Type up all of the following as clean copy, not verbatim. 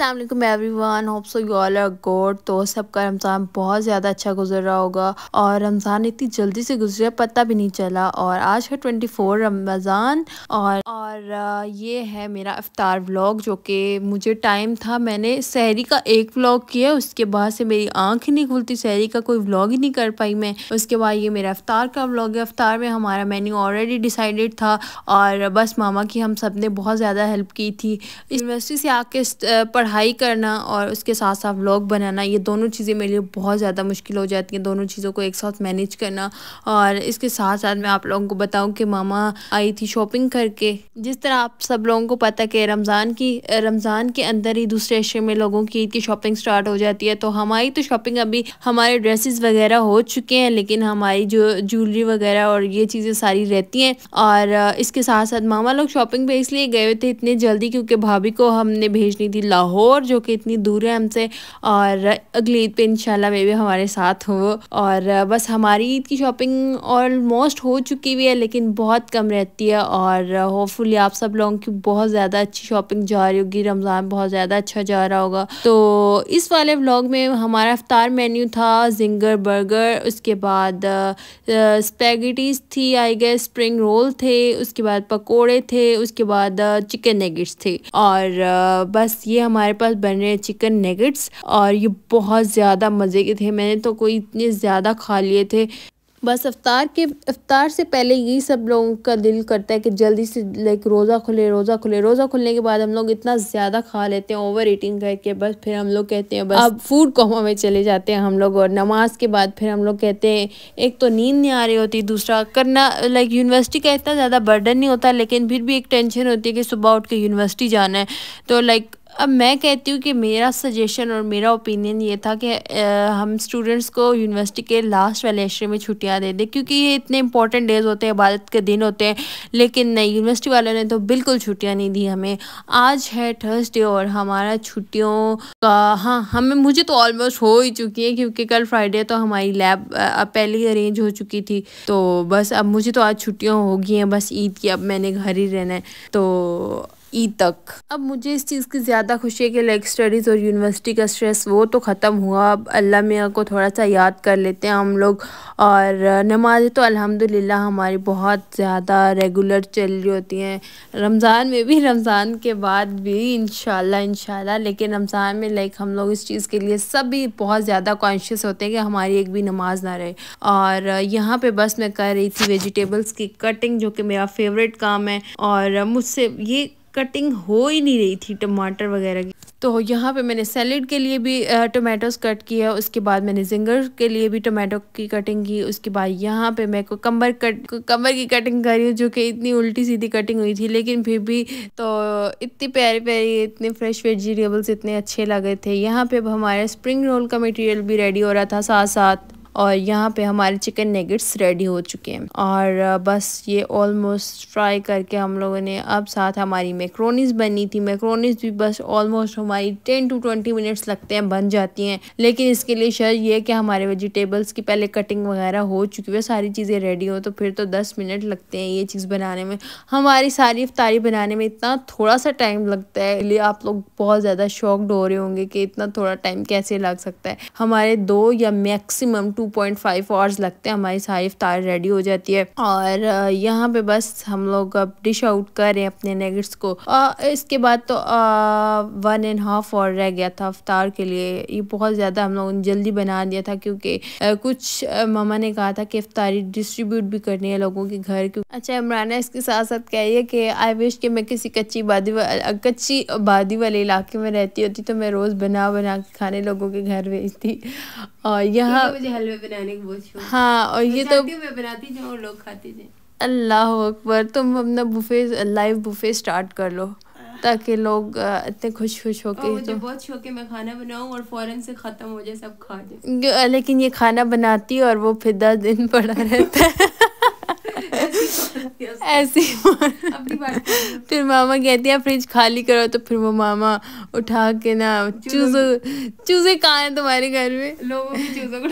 अस्सलाम वालेकुम everyone, hope so you all are good. तो सबका रमज़ान बहुत ज़्यादा अच्छा गुजर रहा होगा और रमज़ान इतनी जल्दी से गुजरा पता भी नहीं चला। और आज है 24 रमज़ान और ये है मेरा इफ्तार व्लॉग जो कि मुझे टाइम था। मैंने सहरी का एक व्लॉग किया, उसके बाद से मेरी आँख ही नहीं खुलती, सहरी का कोई व्लॉग ही नहीं कर पाई मैं। उसके बाद ये मेरा इफ्तार का व्लॉग है। इफ्तार में हमारा मेन्यू ऑलरेडी डिसाइडेड था और बस मामा की हम सब ने बहुत ज़्यादा हेल्प की थी। यूनिवर्सिटी से आके पढ़ाई करना और उसके साथ साथ व्लॉग बनाना, ये दोनों चीज़ें मेरे लिए बहुत ज़्यादा मुश्किल हो जाती हैं, दोनों चीज़ों को एक साथ मैनेज करना। और इसके साथ साथ मैं आप लोगों को बताऊं कि मामा आई थी शॉपिंग करके। जिस तरह आप सब लोगों को पता कि रमज़ान के अंदर ही दूसरे शहर में लोगों की ईद की शॉपिंग स्टार्ट हो जाती है। तो हमारी तो शॉपिंग अभी हमारे ड्रेसेस वगैरह हो चुके हैं, लेकिन हमारी जो ज्वेलरी वगैरह और ये चीज़ें सारी रहती हैं। और इसके साथ साथ मामा लोग शॉपिंग पे इसलिए गए हुए थे इतनी जल्दी क्योंकि भाभी को हमने भेजनी थी लाहौर, जो कि इतनी दूर है हमसे। और अगली ईद पे इंशाल्लाह वे भी हमारे साथ हो। और बस हमारी ईद की शॉपिंग ऑलमोस्ट हो चुकी हुई है, लेकिन बहुत कम रहती है। और होपफुली आप सब लोगों की बहुत ज़्यादा अच्छी शॉपिंग जा रही होगी, रमज़ान बहुत ज़्यादा अच्छा जा रहा होगा। तो इस वाले व्लॉग में हमारा इफ्तार मेन्यू था जिंगर बर्गर, उसके बाद स्पैगेटीज थी, आई गेस स्प्रिंग रोल थे, उसके बाद पकोड़े थे, उसके बाद चिकन नेगेट्स थे। और बस ये हमारे पास बन रहे चिकन नेगेट्स और ये बहुत ज़्यादा मज़े के थे। मैंने तो कोई इतने ज़्यादा खा लिए थे। बस इफ्तार से पहले यही सब लोगों का दिल करता है कि जल्दी से लाइक रोज़ा खुलने के बाद हम लोग इतना ज़्यादा खा लेते हैं ओवर ईटिंग करके। बस फिर हम लोग कहते हैं बस अब फूड कोमा में चले जाते हैं हम लोग। और नमाज के बाद फिर हम लोग कहते हैं, एक तो नींद नहीं आ रही होती, दूसरा करना लाइक यूनिवर्सिटी का इतना ज़्यादा बर्डन नहीं होता, लेकिन फिर भी एक टेंशन होती है कि सुबह उठ के यूनिवर्सिटी जाना है। तो लाइक अब मैं कहती हूँ कि मेरा सजेशन और मेरा ओपिनियन ये था कि हम स्टूडेंट्स को यूनिवर्सिटी के लास्ट वाले अशरे में छुट्टियाँ दे दें, क्योंकि ये इतने इंपॉर्टेंट डेज़ होते हैं, इबादत के दिन होते हैं। लेकिन नहीं, यूनिवर्सिटी वालों ने तो बिल्कुल छुट्टियाँ नहीं दी हमें। आज है थर्सडे और हमारा छुट्टियों का मुझे तो ऑलमोस्ट हो ही चुकी है, क्योंकि कल फ्राइडे तो हमारी लैब पहले ही अरेंज हो चुकी थी। तो बस अब मुझे तो आज छुट्टियाँ हो गई हैं बस ईद की, अब मैंने घर ही रहना है तो ईद तक। अब मुझे इस चीज़ की ज़्यादा खुशी है कि लाइक स्टडीज़ और यूनिवर्सिटी का स्ट्रेस वो तो ख़त्म हुआ। अब अल्लाह मियाँ को थोड़ा सा याद कर लेते हैं हम लोग। और नमाज़ें तो अल्हम्दुलिल्लाह हमारी बहुत ज़्यादा रेगुलर चल रही होती हैं, रमज़ान में भी, रमज़ान के बाद भी इंशाल्लाह। लेकिन रमज़ान में लाइक हम लोग इस चीज़ के लिए सभी बहुत ज़्यादा कॉन्शियस होते हैं कि हमारी एक भी नमाज ना रहे। और यहाँ पे बस मैं कर रही थी वेजिटेबल्स की कटिंग, जो कि मेरा फेवरेट काम है और मुझसे ये कटिंग हो ही नहीं रही थी टमाटर वगैरह की। तो यहाँ पे मैंने सैलेड के लिए भी टमाटोस कट किया, उसके बाद मैंने जिंगर के लिए भी टमाटो की कटिंग की, उसके बाद यहाँ पे मैं कमर की कटिंग कर रही हूँ, जो कि इतनी उल्टी सीधी कटिंग हुई थी, लेकिन फिर भी तो इतनी प्यारी प्यारी इतने फ्रेश वेजिटेबल्स इतने अच्छे लगे थे। यहाँ पे अब हमारे स्प्रिंग रोल का मटेरियल भी रेडी हो रहा था साथ साथ। और यहाँ पे हमारे चिकन नेगेट्स रेडी हो चुके हैं और बस ये ऑलमोस्ट फ्राई करके हम लोगों ने, अब साथ हमारी मैक्रोनीज बनी थी। मैक्रोनीज भी बस ऑलमोस्ट हमारी 10 to 20 मिनट्स लगते हैं, बन जाती हैं। लेकिन इसके लिए शर्त ये है कि हमारे वेजिटेबल्स की पहले कटिंग वगैरह हो चुकी है, सारी चीज़ें रेडी हो, तो फिर तो 10 मिनट लगते हैं ये चीज़ बनाने में। हमारी सारी इफ्तारी बनाने में इतना थोड़ा सा टाइम लगता है, इसलिए आप लोग बहुत ज़्यादा शॉक्ड हो रहे होंगे कि इतना थोड़ा टाइम कैसे लग सकता है। हमारे 2 या मैक्सिमम 2.5 आवर्स लगते हैं, हमारी सारी इफ्तार रेडी हो जाती है। और यहाँ पे बस हम लोग अब डिश आउट कर रहे हैं अपने नेगेट्स को। इसके बाद तो 1.5 आवर रह गया था इफ्तार के लिए। ये बहुत ज़्यादा हम लोगों ने जल्दी बना दिया था, क्योंकि कुछ मामा ने कहा था कि इफ्तारी डिस्ट्रीब्यूट भी करनी है लोगों के घर। अच्छा, इमराना इसके साथ साथ कह रही है कि आई विश कि मैं किसी कच्ची आबादी वाले इलाके में रहती होती, तो मैं रोज़ बना के खाने लोगों के घर भेजती। और यहाँ मुझे हलवे बनाने का बहुत शौक। हाँ, और ये तो मैं बनाती जाऊँ और लोग खाते जाएं। अल्लाह अकबर, तुम अपना लाइव बुफे स्टार्ट कर लो ताकि लोग इतने खुश होके। मुझे बहुत शौक है मैं खाना बनाऊं और फौरन से खत्म हो जाए, सब खा जाए। लेकिन ये खाना बनाती है और वो फिर 10 दिन पड़ा रहता है ऐसी अपनी बात फिर मामा कहती है फ्रिज खाली करो, तो फिर वो मामा उठा के ना चूजे कहाँ है तुम्हारे घर में? लोगों के चूजों को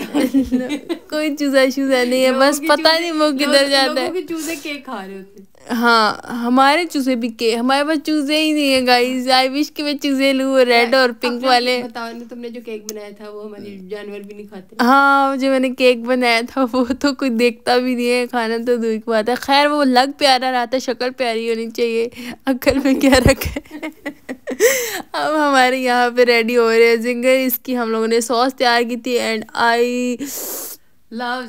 कोई चूजा नहीं है, बस पता नहीं वो किधर जाता है। चूजे केक खा रहे होते। हाँ हमारे चूजे भी के हमारे पास चूजे ही नहीं है गाइस। आई विश कि मैं चूजे लूँ रेड और पिंक वाले। बताओ ना, तुमने जो केक बनाया था वो हमारे जानवर भी नहीं खाते। हाँ जो मैंने केक बनाया था वो तो कोई देखता भी नहीं है, खाना तो दूर की बात है। खैर वो लग प्यारा रहा था, शक्ल प्यारी होनी चाहिए, अक्ल में क्या रखा है। अब हमारे यहाँ पे रेडी हो रहे हैं जिंगर। इसकी हम लोगों ने सॉस तैयार की थी एंड आई लव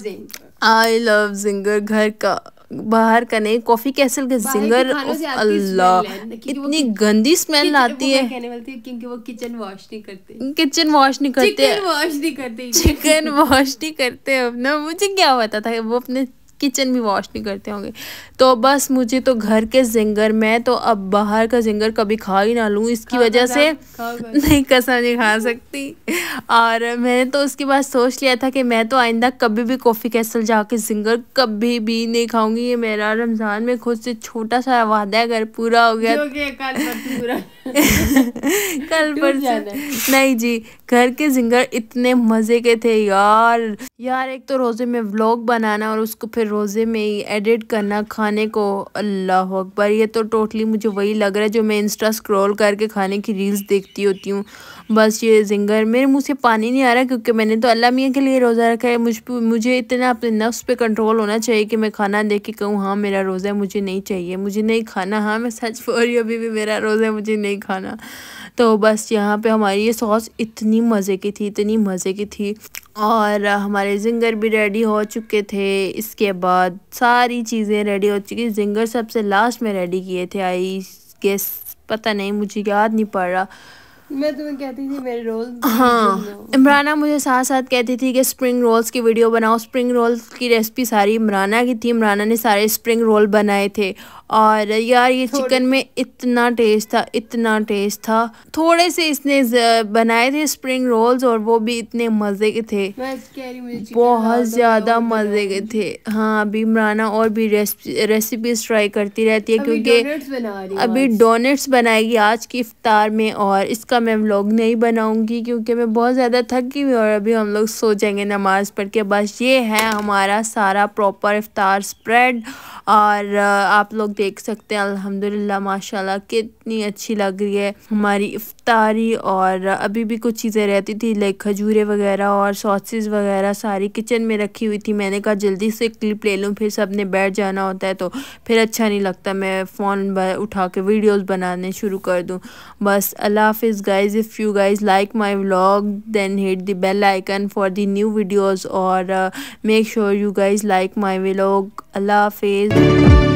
जिंगर। घर का बाहर का नहीं, कॉफी कैसल का जिंगर। अल्लाह इतनी गंदी स्मेल आती है। कहने वाली थी क्योंकि वो किचन वॉश नहीं करते, चिकन वॉश नहीं करते अपना। मुझे क्या पता था वो अपने किचन भी वॉश नहीं करते होंगे। तो बस मुझे तो घर के जिंगर, मैं तो अब बाहर का जिंगर कभी खा ही ना लूँ इसकी वजह से। नहीं कसम नहीं खा सकती। और मैंने तो उसके बाद सोच लिया था कि मैं तो आइंदा कभी भी कॉफ़ी कैसल जाके जिंगर कभी भी नहीं खाऊंगी। ये मेरा रमज़ान में खुद से छोटा सा वादा है, अगर पूरा हो गया कल परसों नहीं जी। घर के जिंगर इतने मज़े के थे यार। एक तो रोज़े में व्लॉग बनाना और उसको फिर रोज़े में ही एडिट करना खाने को, अल्लाह अकबर। ये तो टोटली मुझे वही लग रहा है जो मैं इंस्टा स्क्रॉल करके खाने की रील्स देखती होती हूँ। बस ये जिंगर, मेरे मुंह से पानी नहीं आ रहा क्योंकि मैंने तो अल्लाह मियाँ के लिए रोज़ा रखा है। मुझे इतना अपने नफ्स पे कंट्रोल होना चाहिए कि मैं खाना देख के कहूँ हाँ मेरा रोज़ा है, मुझे नहीं चाहिए, मुझे नहीं खाना। हाँ मैं सच बोल रही हूँ, अभी भी मेरा रोज़ा है, मुझे नहीं खाना। तो बस यहाँ पे हमारी ये सॉस इतनी मज़े की थी, इतनी मज़े की थी। और हमारे जिंगर भी रेडी हो चुके थे। इसके बाद सारी चीज़ें रेडी हो चुकी। जिंगर सबसे लास्ट में रेडी किए थे, आई गेस, पता नहीं मुझे याद नहीं पड़ रहा। मैं तुम्हें कहती थी मेरे रोल। हाँ इमराना मुझे साथ साथ कहती थी कि स्प्रिंग रोल्स की वीडियो बनाओ। स्प्रिंग रोल्स की रेसिपी सारी इमराना की थी, इमराना ने सारे स्प्रिंग रोल बनाए थे। और यार ये चिकन में इतना टेस्ट था, इतना टेस्ट था। थोड़े से इसने बनाए थे स्प्रिंग रोल्स और वो भी इतने मज़े के थे, बहुत ज़्यादा मज़े के थे। हाँ अभी इमराना और भी रेसिपीज ट्राई करती रहती है क्योंकि अभी डोनट्स बनाएगी आज की इफ्तार में। और इसका मैं व्लॉग नहीं बनाऊंगी क्योंकि मैं बहुत ज़्यादा थक गई हूँ और अभी हम लोग सो जाएंगे नमाज़ पढ़ के। बस ये है हमारा सारा प्रॉपर इफ्तार स्प्रेड। और आप लोग देख सकते हैं अल्हम्दुलिल्लाह माशाल्लाह कितनी अच्छी लग रही है हमारी इफ्तारी। और अभी भी कुछ चीज़ें रहती थी लाइक खजूरें वगैरह और सॉसेस वगैरह सारी किचन में रखी हुई थी। मैंने कहा जल्दी से क्लिप ले लूँ, फिर सबने बैठ जाना होता है तो फिर अच्छा नहीं लगता मैं फ़ोन उठा के वीडियोज़ बनाने शुरू कर दूँ। बस अल्लाह हाफिज़ guys. If you guys like my vlog then hit the bell icon for the new videos और make sure you guys like my vlog. अल्लाह हाफिज़।